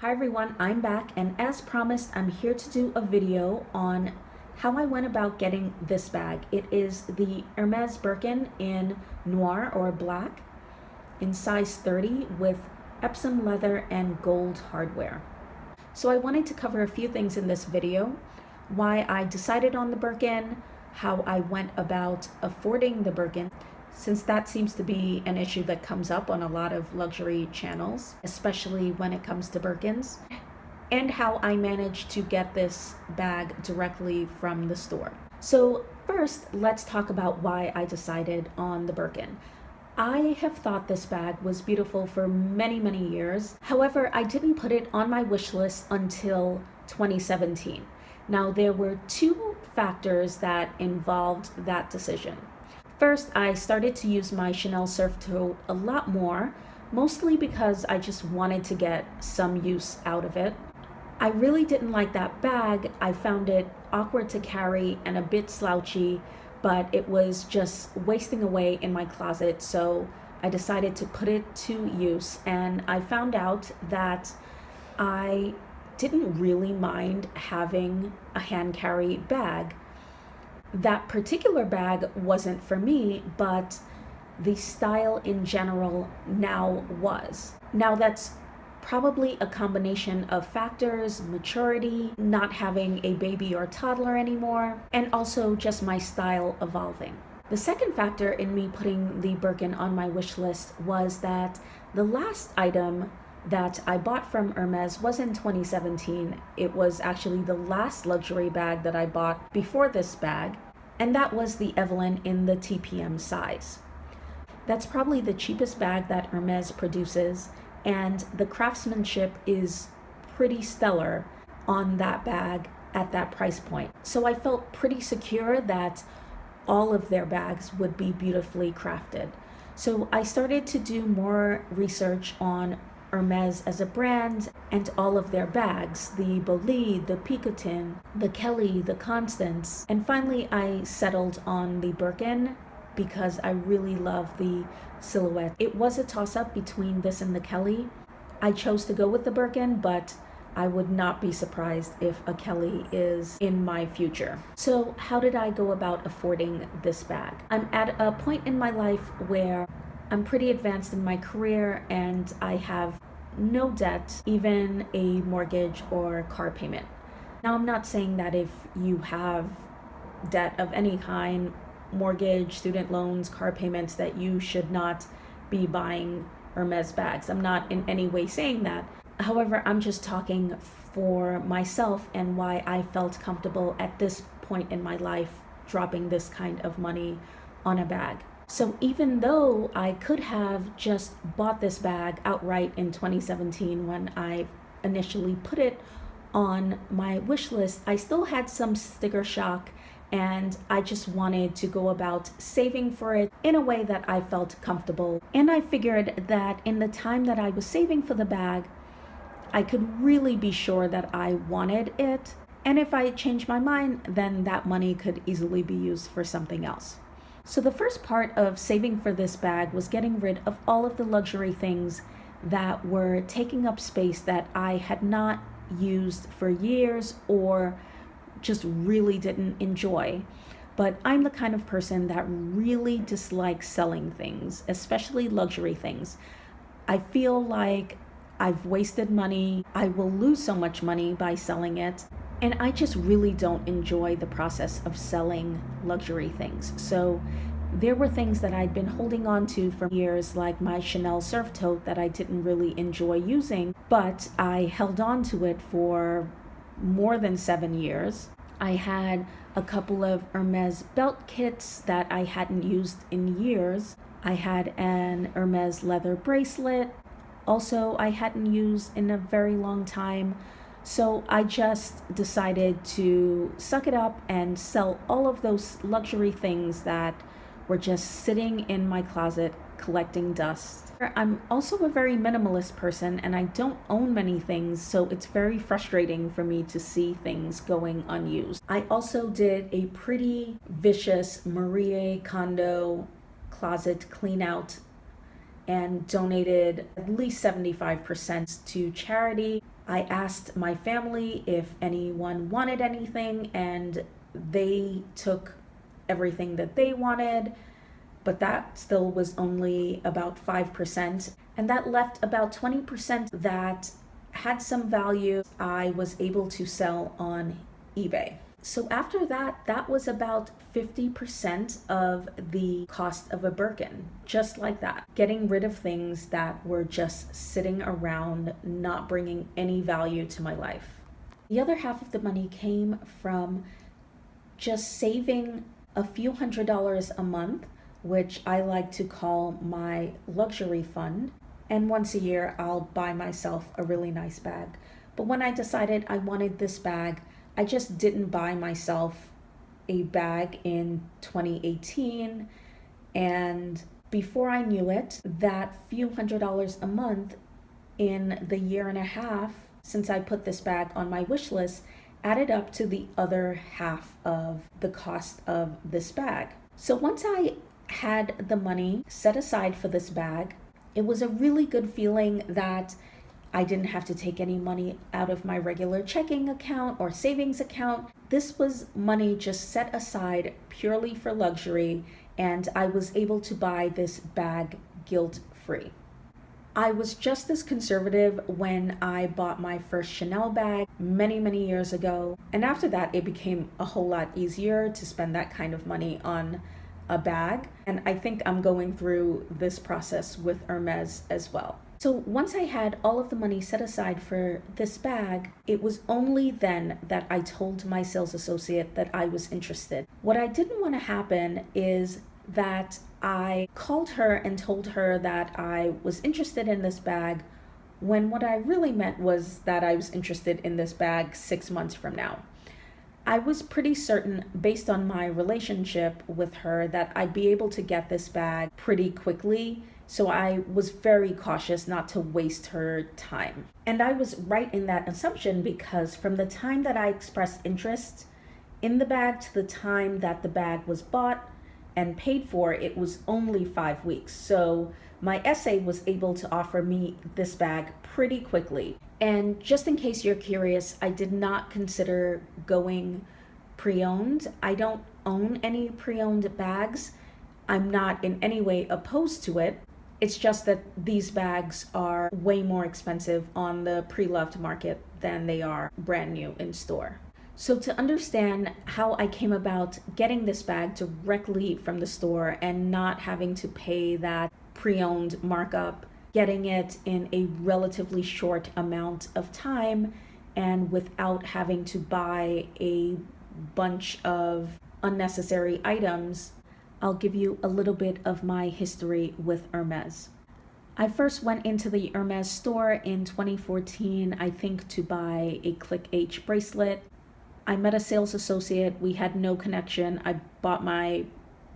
Hi everyone, I'm back, and as promised, I'm here to do a video on how I went about getting this bag. It is the Hermès Birkin in Noir or black in size 30 with Epsom leather and gold hardware. So I wanted to cover a few things in this video: why I decided on the Birkin, how I went about affording the Birkin, since that seems to be an issue that comes up on a lot of luxury channels, especially when it comes to Birkins, and how I managed to get this bag directly from the store. So first, let's talk about why I decided on the Birkin. I have thought this bag was beautiful for many years. However, I didn't put it on my wish list until 2017. Now, there were two factors that involved that decision. First, I started to use my Chanel Surf Tote a lot more, mostly because I just wanted to get some use out of it. I really didn't like that bag. I found it awkward to carry and a bit slouchy, but it was just wasting away in my closet, so I decided to put it to use, and I found out that I didn't really mind having a hand carry bag. That particular bag wasn't for me, but the style in general now was. Now that's probably a combination of factors: maturity, not having a baby or toddler anymore, and also just my style evolving. The second factor in me putting the Birkin on my wish list was that the last item that I bought from Hermès was in 2017. It was actually the last luxury bag that I bought before this bag, and that was the Evelyn in the TPM size. That's probably the cheapest bag that Hermès produces, and the craftsmanship is pretty stellar on that bag at that price point. So I felt pretty secure that all of their bags would be beautifully crafted. So I started to do more research on Hermès as a brand and all of their bags: the Bolide, the Picotin, the Kelly, the Constance, and finally I settled on the Birkin because I really love the silhouette. It was a toss-up between this and the Kelly. I chose to go with the Birkin, but I would not be surprised if a Kelly is in my future. So how did I go about affording this bag? I'm at a point in my life where I'm pretty advanced in my career and I have no debt, even a mortgage or car payment. Now, I'm not saying that if you have debt of any kind, mortgage, student loans, car payments, that you should not be buying Hermès bags. I'm not in any way saying that. However, I'm just talking for myself and why I felt comfortable at this point in my life dropping this kind of money on a bag. So even though I could have just bought this bag outright in 2017 when I initially put it on my wish list, I still had some sticker shock, and I just wanted to go about saving for it in a way that I felt comfortable. And I figured that in the time that I was saving for the bag, I could really be sure that I wanted it. And if I changed my mind, then that money could easily be used for something else. So the first part of saving for this bag was getting rid of all of the luxury things that were taking up space that I had not used for years or just really didn't enjoy. But I'm the kind of person that really dislikes selling things, especially luxury things. I feel like I've wasted money. I will lose so much money by selling it. And I just really don't enjoy the process of selling luxury things. So there were things that I'd been holding on to for years, like my Chanel Surf Tote that I didn't really enjoy using, but I held on to it for more than 7 years. I had a couple of Hermès belt kits that I hadn't used in years. I had an Hermès leather bracelet, also I hadn't used in a very long time. So I just decided to suck it up and sell all of those luxury things that were just sitting in my closet collecting dust. I'm also a very minimalist person and I don't own many things, so it's very frustrating for me to see things going unused. I also did a pretty vicious Marie Kondo closet clean out, and donated at least 75% to charity. I asked my family if anyone wanted anything, and they took everything that they wanted, but that still was only about 5%. And that left about 20% that had some value I was able to sell on eBay. So after that, that was about 50% of the cost of a Birkin, just like that. Getting rid of things that were just sitting around, not bringing any value to my life. The other half of the money came from just saving a few $100s a month, which I like to call my luxury fund. And once a year, I'll buy myself a really nice bag. But when I decided I wanted this bag, I just didn't buy myself a bag in 2018. And before I knew it, that few $100s a month in the year and a half since I put this bag on my wish list added up to the other half of the cost of this bag. So once I had the money set aside for this bag, it was a really good feeling that I didn't have to take any money out of my regular checking account or savings account. This was money just set aside purely for luxury, and I was able to buy this bag guilt-free. I was just as conservative when I bought my first Chanel bag many years ago. And after that, it became a whole lot easier to spend that kind of money on a bag. And I think I'm going through this process with Hermès as well. So once I had all of the money set aside for this bag, it was only then that I told my sales associate that I was interested. What I didn't want to happen is that I called her and told her that I was interested in this bag, when what I really meant was that I was interested in this bag 6 months from now. I was pretty certain, based on my relationship with her, that I'd be able to get this bag pretty quickly, so I was very cautious not to waste her time. And I was right in that assumption, because from the time that I expressed interest in the bag to the time that the bag was bought and paid for, it was only 5 weeks. So my SA was able to offer me this bag pretty quickly. And just in case you're curious, I did not consider going pre-owned. I don't own any pre-owned bags. I'm not in any way opposed to it. It's just that these bags are way more expensive on the pre-loved market than they are brand new in store. So to understand how I came about getting this bag directly from the store and not having to pay that pre-owned markup, getting it in a relatively short amount of time and without having to buy a bunch of unnecessary items, I'll give you a little bit of my history with Hermès. I first went into the Hermès store in 2014, I think, to buy a Click H bracelet. I met a sales associate, we had no connection. I bought my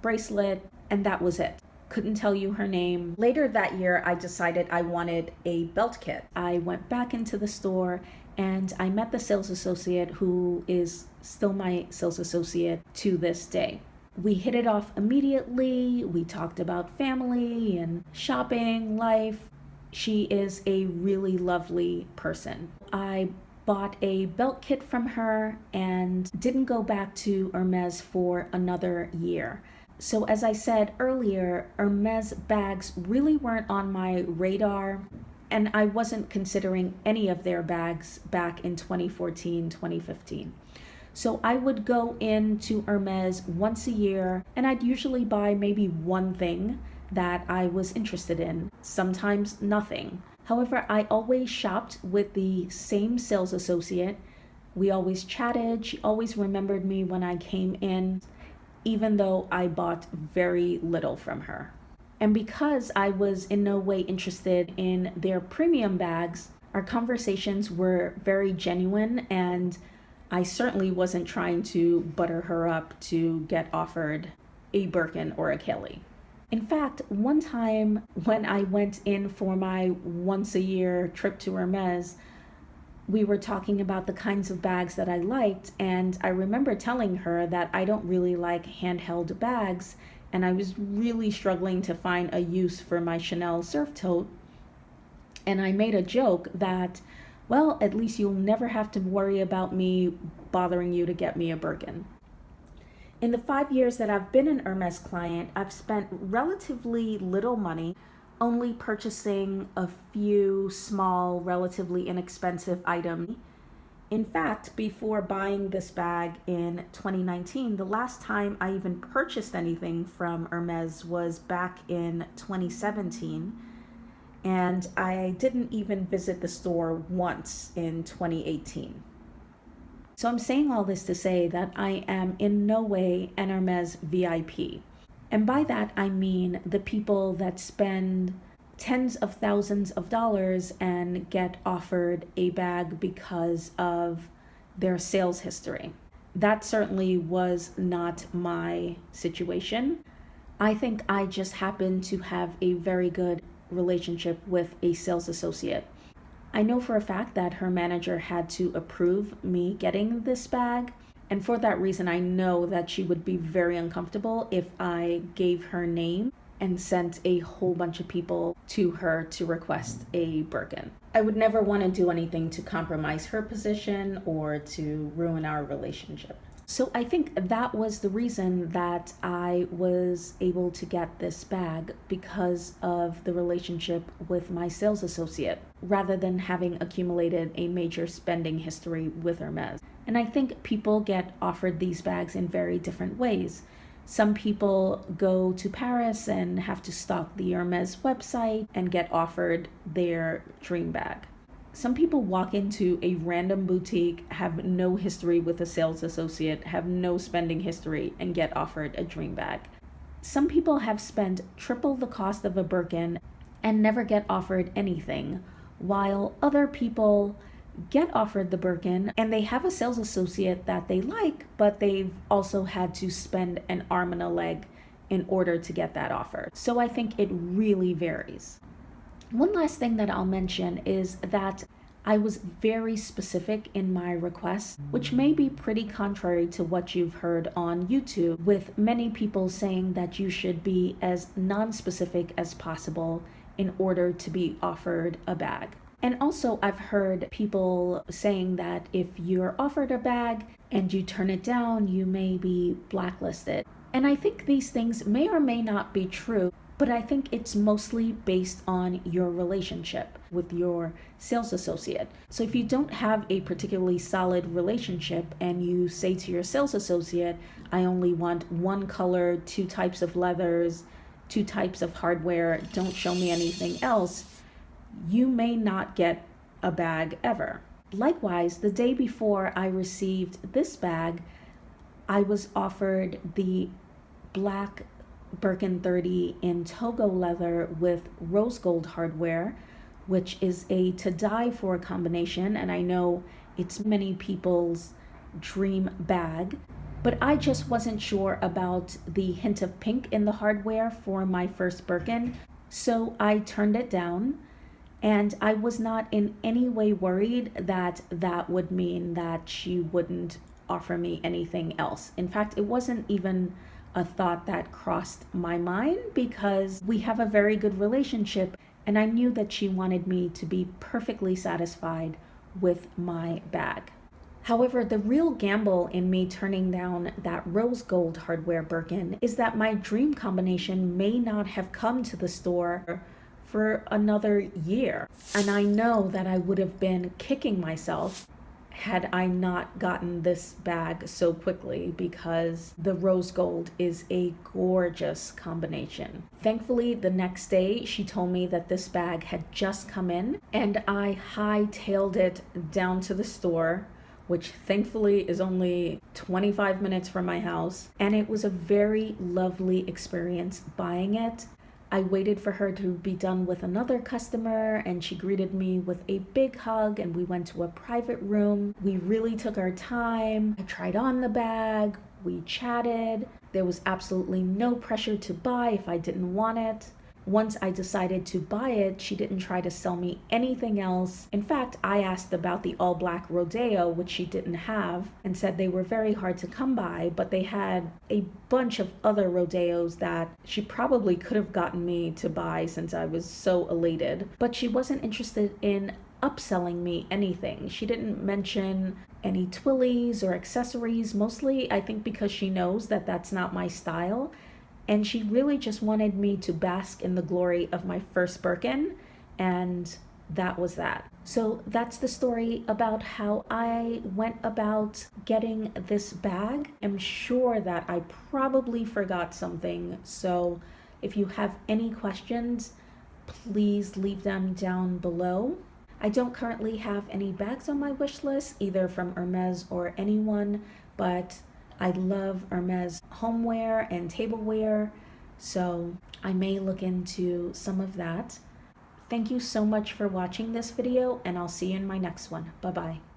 bracelet and that was it. Couldn't tell you her name. Later that year, I decided I wanted a belt kit. I went back into the store and I met the sales associate, who is still my sales associate to this day. We hit it off immediately. We talked about family and shopping, life. She is a really lovely person. I bought a belt kit from her and didn't go back to Hermès for another year. So as I said earlier, Hermès bags really weren't on my radar, and I wasn't considering any of their bags back in 2014, 2015. So I would go into Hermès once a year and I'd usually buy maybe one thing that I was interested in, sometimes nothing. However, I always shopped with the same sales associate. We always chatted. She always remembered me when I came in, even though I bought very little from her. And because I was in no way interested in their premium bags, our conversations were very genuine, and I certainly wasn't trying to butter her up to get offered a Birkin or a Kelly. In fact, one time when I went in for my once a year trip to Hermès, we were talking about the kinds of bags that I liked, and I remember telling her that I don't really like handheld bags, and I was really struggling to find a use for my Chanel surf tote. And I made a joke that, well, at least you'll never have to worry about me bothering you to get me a Birkin. In the 5 years that I've been an Hermès client, I've spent relatively little money, only purchasing a few small, relatively inexpensive items. In fact, before buying this bag in 2019, the last time I even purchased anything from Hermès was back in 2017. And I didn't even visit the store once in 2018. So I'm saying all this to say that I am in no way an Hermès VIP. And by that, I mean the people that spend tens of thousands of dollars and get offered a bag because of their sales history. That certainly was not my situation. I think I just happened to have a very good relationship with a sales associate. I know for a fact that her manager had to approve me getting this bag, and for that reason I know that she would be very uncomfortable if I gave her name and sent a whole bunch of people to her to request a Birkin. I would never want to do anything to compromise her position or to ruin our relationship. So I think that was the reason that I was able to get this bag, because of the relationship with my sales associate, rather than having accumulated a major spending history with Hermès. And I think people get offered these bags in very different ways. Some people go to Paris and have to stalk the Hermès website and get offered their dream bag. Some people walk into a random boutique, have no history with a sales associate, have no spending history, and get offered a dream bag. Some people have spent triple the cost of a Birkin and never get offered anything, while other people get offered the Birkin and they have a sales associate that they like, but they've also had to spend an arm and a leg in order to get that offer. So I think it really varies. One last thing that I'll mention is that I was very specific in my requests, which may be pretty contrary to what you've heard on YouTube, with many people saying that you should be as non-specific as possible in order to be offered a bag. And also I've heard people saying that if you're offered a bag and you turn it down, you may be blacklisted. And I think these things may or may not be true, but I think it's mostly based on your relationship with your sales associate. So if you don't have a particularly solid relationship and you say to your sales associate, I only want one color, 2 types of leathers, 2 types of hardware, don't show me anything else, you may not get a bag ever. Likewise, the day before I received this bag, I was offered the black Birkin 30 in Togo leather with rose gold hardware, which is a to die for combination, and I know it's many people's dream bag, but I just wasn't sure about the hint of pink in the hardware for my first Birkin, so I turned it down. And I was not in any way worried that that would mean that she wouldn't offer me anything else. In fact, it wasn't even a thought that crossed my mind, because we have a very good relationship and I knew that she wanted me to be perfectly satisfied with my bag. However, the real gamble in me turning down that rose gold hardware Birkin is that my dream combination may not have come to the store for another year. And I know that I would have been kicking myself had I not gotten this bag so quickly, because the rose gold is a gorgeous combination. Thankfully, the next day she told me that this bag had just come in and I hightailed it down to the store, which thankfully is only 25 minutes from my house. And it was a very lovely experience buying it. I waited for her to be done with another customer and she greeted me with a big hug and we went to a private room. We really took our time. I tried on the bag, we chatted. There was absolutely no pressure to buy if I didn't want it. once I decided to buy it, she didn't try to sell me anything else. In fact, I asked about the all black Rodeo, which she didn't have, and said they were very hard to come by, but they had a bunch of other Rodeos that she probably could have gotten me to buy since I was so elated. But she wasn't interested in upselling me anything. She didn't mention any twillies or accessories, mostly I think because she knows that that's not my style. And she really just wanted me to bask in the glory of my first Birkin, and that was that. So that's the story about how I went about getting this bag. I'm sure that I probably forgot something, so if you have any questions, please leave them down below. I don't currently have any bags on my wish list, either from Hermès or anyone, but I love Hermès homeware and tableware, so I may look into some of that. Thank you so much for watching this video, and I'll see you in my next one. Bye-bye.